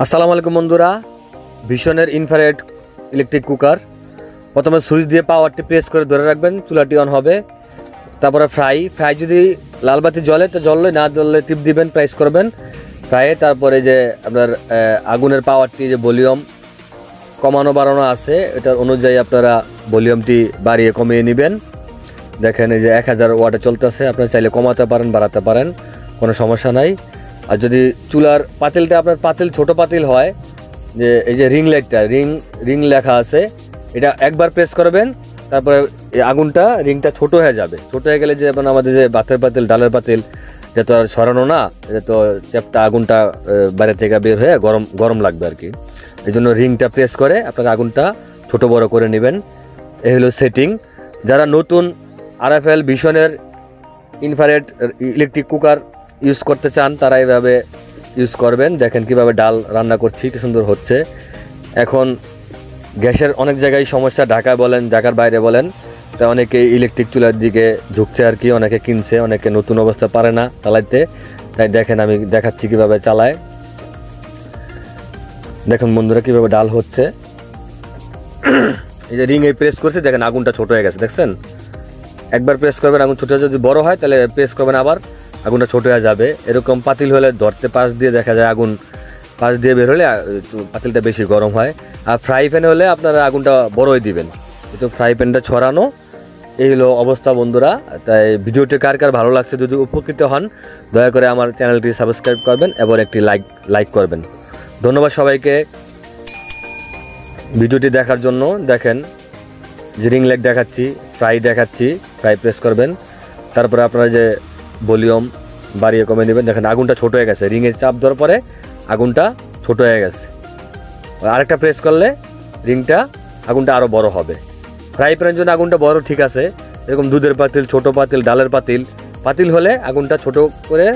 আসসালামু আলাইকুম বন্ধুরা, ভিশনের ইনফ্রারেড ইলেকট্রিক কুকার। প্রথমে সুইচ দিয়ে পাওয়ারটি প্রেস করে ধরে রাখবেন, চুলাটি অন হবে। তারপরে ফ্রাই যদি লাল বাতি জ্বলে তো জ্বললে, না জ্বললে টিপ দিবেন, প্রেস করবেন ফ্রাইয়ে। তারপরে যে আপনার আগুনের পাওয়ারটি যে ভলিউম কমানো বাড়ানো আছে, এটার অনুযায়ী আপনারা ভলিউমটি বাড়িয়ে কমিয়ে নেবেন। দেখেন এই যে 1000 ওয়াটে চলতেছে, আপনারা চাইলে কমাতে পারেন, বাড়াতে পারেন, কোনো সমস্যা নাই। আর যদি চুলার পাতিলটা আপনার পাতিল ছোট পাতিল হয়, যে এই যে রিং লাইটটা রিং লেখা আছে, এটা একবার প্রেস করবেন, তারপরে এই আগুনটা রিংটা ছোট হয়ে যাবে। ছোট হয়ে গেলে যে আমাদের যে ভাতের পাতিল ডালের পাতিল, এটা তো আর সরানো না, এটা তো চ্যাপটা আগুনটা বাইরে থেকে বের হয়ে গরম লাগবে আর কি। এই জন্য রিংটা প্রেস করে আপনার আগুনটা ছোট বড় করে নেবেন। এই হলো সেটিং। যারা নতুন আরএফএল ভিশনের ইনফ্রারেড ইলেকট্রিক কুকার ইউজ করতে চান, তারা এইভাবে ইউজ করবেন। দেখেন কিভাবে ডাল রান্না করছি, কি সুন্দর হচ্ছে। এখন গ্যাসের অনেক জায়গায় সমস্যা, ঢাকায় বলেন, ঢাকার বাইরে বলেন, তা অনেকে ইলেকট্রিক চুলার দিকে ঝুঁকছে আর কি, অনেকে কিনছে, অনেকে নতুন অবস্থা পারে না চালাইতে। তাই দেখেন আমি দেখাচ্ছি কিভাবে চালায়। দেখুন বন্ধুরা কিভাবে ডাল হচ্ছে। এই যে রিংয়ে প্রেস করছে, দেখেন আগুনটা ছোট হয়ে গেছে, দেখছেন। একবার প্রেস করবেন, আগুন ছোট, যদি বড় হয় তাহলে প্রেস করবেন আবার, আগুনটা ছোট হয়ে যাবে। এরকম পাতিল হলে ধরতে পাশ দিয়ে দেখা যায় আগুন পাশ দিয়ে বের হলে পাতিলটা বেশি গরম হয়। আর ফ্রাই প্যানে হলে আপনারা আগুনটা বড়ই দিবেন, কিন্তু ফ্রাই প্যানটা ছড়ানো। এই হলো অবস্থা বন্ধুরা। তাই ভিডিওটি কার কার ভালো লাগছে, যদি উপকৃত হন, দয়া করে আমার চ্যানেলটি সাবস্ক্রাইব করবেন এবং একটি লাইক করবেন। ধন্যবাদ সবাইকে ভিডিওটি দেখার জন্য। দেখেন যে রিং লাইট দেখাচ্ছি, ফ্রাই দেখাচ্ছি, ফ্রাই প্রেস করবেন, তারপরে আপনারা যে ভলিউম বাড়িয়ে কমে নেবেন। দেখেন আগুনটা ছোট হয়ে গেছে, রিংয়ের চাপ দেওয়ার পরে আগুনটা ছোট হয়ে গেছে। আরেকটা প্রেস করলে আগুনটা আরও বড় হবে। ফ্রাই প্যানের জন্য আগুনটা বড় ঠিক আছে, এরকম দুধের পাতিল, ছোট পাতিল, ডালের পাতিল হলে আগুনটা ছোট করে